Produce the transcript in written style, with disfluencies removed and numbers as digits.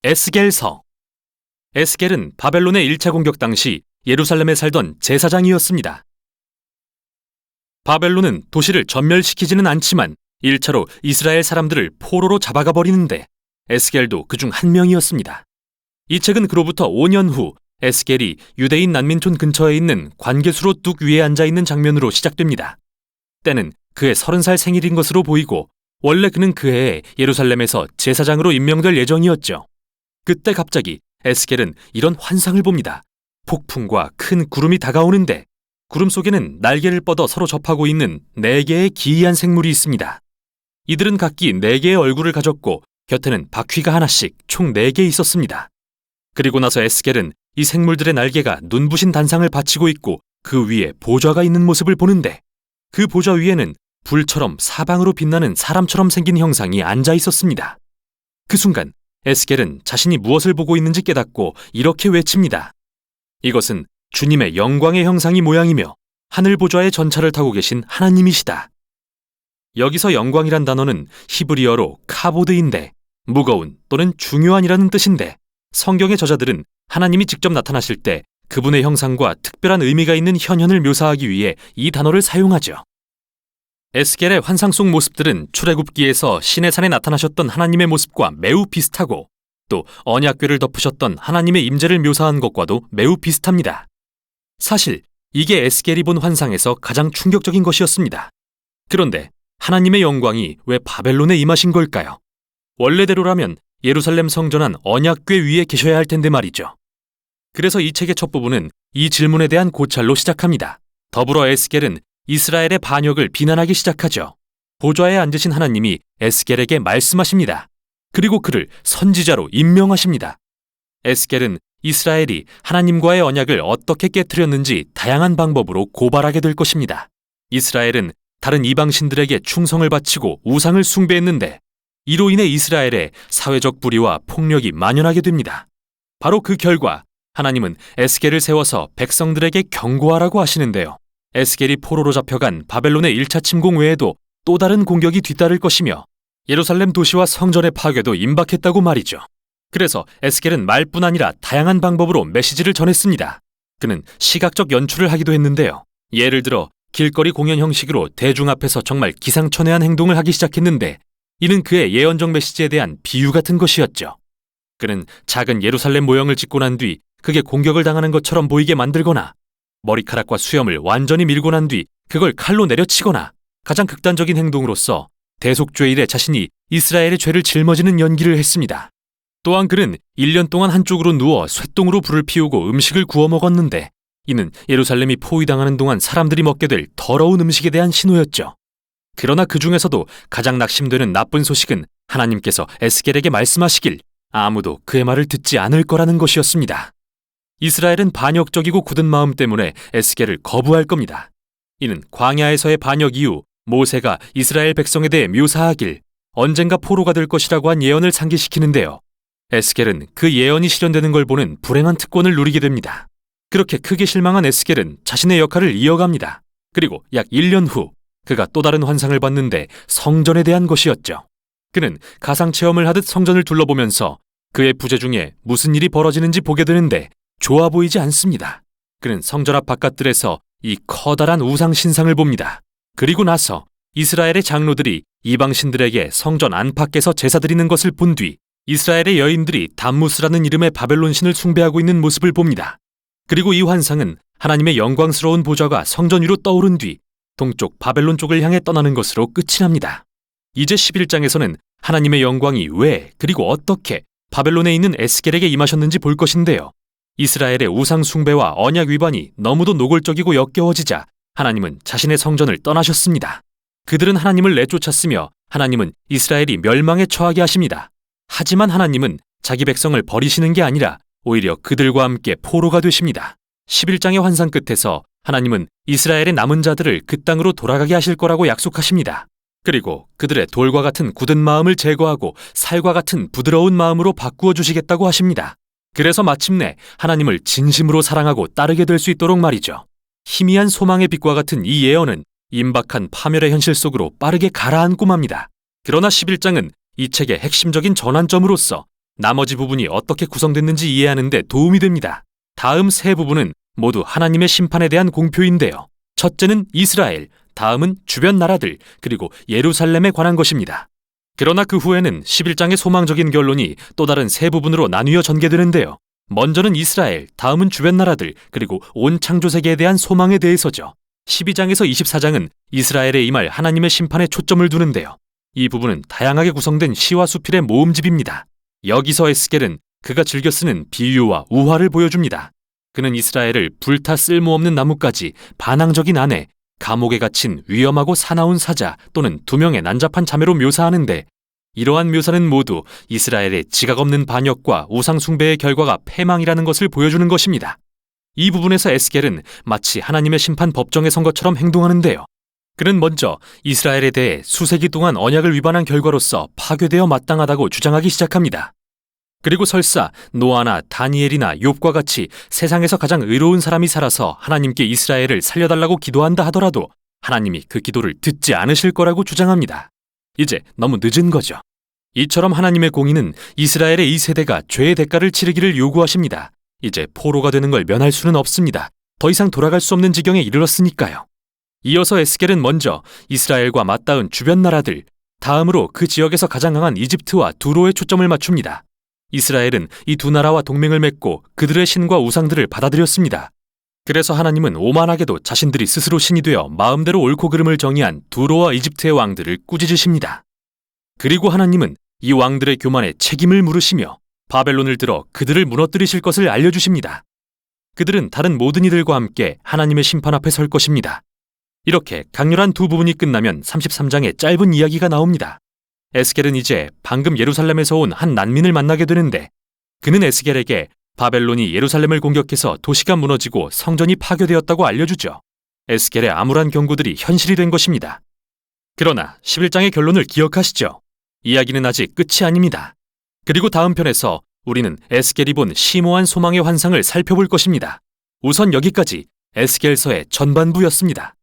에스겔서. 에스겔은 바벨론의 1차 공격 당시 예루살렘에 살던 제사장이었습니다. 바벨론은 도시를 전멸시키지는 않지만 1차로 이스라엘 사람들을 포로로 잡아가 버리는데 에스겔도 그중 한 명이었습니다. 이 책은 그로부터 5년 후 에스겔이 유대인 난민촌 근처에 있는 관계수로 뚝 위에 앉아있는 장면으로 시작됩니다. 때는 그의 30살 생일인 것으로 보이고 원래 그는 그 해에 예루살렘에서 제사장으로 임명될 예정이었죠. 그때 갑자기 에스겔은 이런 환상을 봅니다. 폭풍과 큰 구름이 다가오는데 구름 속에는 날개를 뻗어 서로 접하고 있는 4개의 기이한 생물이 있습니다. 이들은 각기 4개의 얼굴을 가졌고 곁에는 바퀴가 하나씩 총 4개 있었습니다. 그리고 나서 에스겔은 이 생물들의 날개가 눈부신 단상을 받치고 있고 그 위에 보좌가 있는 모습을 보는데 그 보좌 위에는 불처럼 사방으로 빛나는 사람처럼 생긴 형상이 앉아 있었습니다. 그 순간 에스겔은 자신이 무엇을 보고 있는지 깨닫고 이렇게 외칩니다. 이것은 주님의 영광의 형상이 모양이며 하늘 보좌의 전차를 타고 계신 하나님이시다. 여기서 영광이란 단어는 히브리어로 카보드인데 무거운 또는 중요한이라는 뜻인데 성경의 저자들은 하나님이 직접 나타나실 때 그분의 형상과 특별한 의미가 있는 현현을 묘사하기 위해 이 단어를 사용하죠. 에스겔의 환상 속 모습들은 출애굽기에서 시내 산에 나타나셨던 하나님의 모습과 매우 비슷하고 또 언약궤를 덮으셨던 하나님의 임재를 묘사한 것과도 매우 비슷합니다. 사실 이게 에스겔이 본 환상에서 가장 충격적인 것이었습니다. 그런데 하나님의 영광이 왜 바벨론에 임하신 걸까요? 원래대로라면 예루살렘 성전 안 언약궤 위에 계셔야 할 텐데 말이죠. 그래서 이 책의 첫 부분은 이 질문에 대한 고찰로 시작합니다. 더불어 에스겔은 이스라엘의 반역을 비난하기 시작하죠. 보좌에 앉으신 하나님이 에스겔에게 말씀하십니다. 그리고 그를 선지자로 임명하십니다. 에스겔은 이스라엘이 하나님과의 언약을 어떻게 깨트렸는지 다양한 방법으로 고발하게 될 것입니다. 이스라엘은 다른 이방신들에게 충성을 바치고 우상을 숭배했는데 이로 인해 이스라엘의 사회적 불의와 폭력이 만연하게 됩니다. 바로 그 결과 하나님은 에스겔을 세워서 백성들에게 경고하라고 하시는데요. 에스겔이 포로로 잡혀간 바벨론의 1차 침공 외에도 또 다른 공격이 뒤따를 것이며 예루살렘 도시와 성전의 파괴도 임박했다고 말이죠. 그래서 에스겔은 말뿐 아니라 다양한 방법으로 메시지를 전했습니다. 그는 시각적 연출을 하기도 했는데요. 예를 들어 길거리 공연 형식으로 대중 앞에서 정말 기상천외한 행동을 하기 시작했는데 이는 그의 예언적 메시지에 대한 비유 같은 것이었죠. 그는 작은 예루살렘 모형을 짓고 난 뒤 그게 공격을 당하는 것처럼 보이게 만들거나 머리카락과 수염을 완전히 밀고 난 뒤 그걸 칼로 내려치거나 가장 극단적인 행동으로서 대속죄일에 자신이 이스라엘의 죄를 짊어지는 연기를 했습니다. 또한 그는 1년 동안 한쪽으로 누워 쇠똥으로 불을 피우고 음식을 구워 먹었는데 이는 예루살렘이 포위당하는 동안 사람들이 먹게 될 더러운 음식에 대한 신호였죠. 그러나 그 중에서도 가장 낙심되는 나쁜 소식은 하나님께서 에스겔에게 말씀하시길 아무도 그의 말을 듣지 않을 거라는 것이었습니다. 이스라엘은 반역적이고 굳은 마음 때문에 에스겔을 거부할 겁니다. 이는 광야에서의 반역 이후 모세가 이스라엘 백성에 대해 묘사하길 언젠가 포로가 될 것이라고 한 예언을 상기시키는데요. 에스겔은 그 예언이 실현되는 걸 보는 불행한 특권을 누리게 됩니다. 그렇게 크게 실망한 에스겔은 자신의 역할을 이어갑니다. 그리고 약 1년 후 그가 또 다른 환상을 봤는데 성전에 대한 것이었죠. 그는 가상체험을 하듯 성전을 둘러보면서 그의 부재 중에 무슨 일이 벌어지는지 보게 되는데 좋아 보이지 않습니다. 그는 성전 앞 바깥들에서 이 커다란 우상 신상을 봅니다. 그리고 나서 이스라엘의 장로들이 이방신들에게 성전 안팎에서 제사 드리는 것을 본 뒤 이스라엘의 여인들이 담무스라는 이름의 바벨론 신을 숭배하고 있는 모습을 봅니다. 그리고 이 환상은 하나님의 영광스러운 보좌가 성전 위로 떠오른 뒤 동쪽 바벨론 쪽을 향해 떠나는 것으로 끝이 납니다. 이제 11장에서는 하나님의 영광이 왜 그리고 어떻게 바벨론에 있는 에스겔에게 임하셨는지 볼 것인데요. 이스라엘의 우상 숭배와 언약 위반이 너무도 노골적이고 역겨워지자 하나님은 자신의 성전을 떠나셨습니다. 그들은 하나님을 내쫓았으며 하나님은 이스라엘이 멸망에 처하게 하십니다. 하지만 하나님은 자기 백성을 버리시는 게 아니라 오히려 그들과 함께 포로가 되십니다. 11장의 환상 끝에서 하나님은 이스라엘의 남은 자들을 그 땅으로 돌아가게 하실 거라고 약속하십니다. 그리고 그들의 돌과 같은 굳은 마음을 제거하고 살과 같은 부드러운 마음으로 바꾸어 주시겠다고 하십니다. 그래서 마침내 하나님을 진심으로 사랑하고 따르게 될 수 있도록 말이죠. 희미한 소망의 빛과 같은 이 예언은 임박한 파멸의 현실 속으로 빠르게 가라앉고 맙니다. 그러나 11장은 이 책의 핵심적인 전환점으로서 나머지 부분이 어떻게 구성됐는지 이해하는 데 도움이 됩니다. 다음 세 부분은 모두 하나님의 심판에 대한 공표인데요. 첫째는 이스라엘, 다음은 주변 나라들, 그리고 예루살렘에 관한 것입니다. 그러나 그 후에는 11장의 소망적인 결론이 또 다른 세 부분으로 나뉘어 전개되는데요. 먼저는 이스라엘, 다음은 주변 나라들, 그리고 온 창조세계에 대한 소망에 대해서죠. 12장에서 24장은 이스라엘에 임할 하나님의 심판에 초점을 두는데요. 이 부분은 다양하게 구성된 시와 수필의 모음집입니다. 여기서 에스겔은 그가 즐겨 쓰는 비유와 우화를 보여줍니다. 그는 이스라엘을 불타 쓸모없는 나뭇가지, 반항적인 아내, 감옥에 갇힌 위험하고 사나운 사자 또는 두 명의 난잡한 자매로 묘사하는데, 이러한 묘사는 모두 이스라엘의 지각 없는 반역과 우상 숭배의 결과가 패망이라는 것을 보여주는 것입니다. 이 부분에서 에스겔은 마치 하나님의 심판 법정에 선 것처럼 행동하는데요. 그는 먼저 이스라엘에 대해 수세기 동안 언약을 위반한 결과로서 파괴되어 마땅하다고 주장하기 시작합니다. 그리고 설사 노아나 다니엘이나 욥과 같이 세상에서 가장 의로운 사람이 살아서 하나님께 이스라엘을 살려달라고 기도한다 하더라도 하나님이 그 기도를 듣지 않으실 거라고 주장합니다. 이제 너무 늦은 거죠. 이처럼 하나님의 공의는 이스라엘의 이 세대가 죄의 대가를 치르기를 요구하십니다. 이제 포로가 되는 걸 면할 수는 없습니다. 더 이상 돌아갈 수 없는 지경에 이르렀으니까요. 이어서 에스겔은 먼저 이스라엘과 맞닿은 주변 나라들, 다음으로 그 지역에서 가장 강한 이집트와 두로에 초점을 맞춥니다. 이스라엘은 이 두 나라와 동맹을 맺고 그들의 신과 우상들을 받아들였습니다. 그래서 하나님은 오만하게도 자신들이 스스로 신이 되어 마음대로 옳고 그름을 정의한 두로와 이집트의 왕들을 꾸짖으십니다. 그리고 하나님은 이 왕들의 교만에 책임을 물으시며 바벨론을 들어 그들을 무너뜨리실 것을 알려주십니다. 그들은 다른 모든 이들과 함께 하나님의 심판 앞에 설 것입니다. 이렇게 강렬한 두 부분이 끝나면 33장의 짧은 이야기가 나옵니다. 에스겔은 이제 방금 예루살렘에서 온 한 난민을 만나게 되는데, 그는 에스겔에게 바벨론이 예루살렘을 공격해서 도시가 무너지고 성전이 파괴되었다고 알려주죠. 에스겔의 암울한 경고들이 현실이 된 것입니다. 그러나 11장의 결론을 기억하시죠? 이야기는 아직 끝이 아닙니다. 그리고 다음 편에서 우리는 에스겔이 본 심오한 소망의 환상을 살펴볼 것입니다. 우선 여기까지 에스겔서의 전반부였습니다.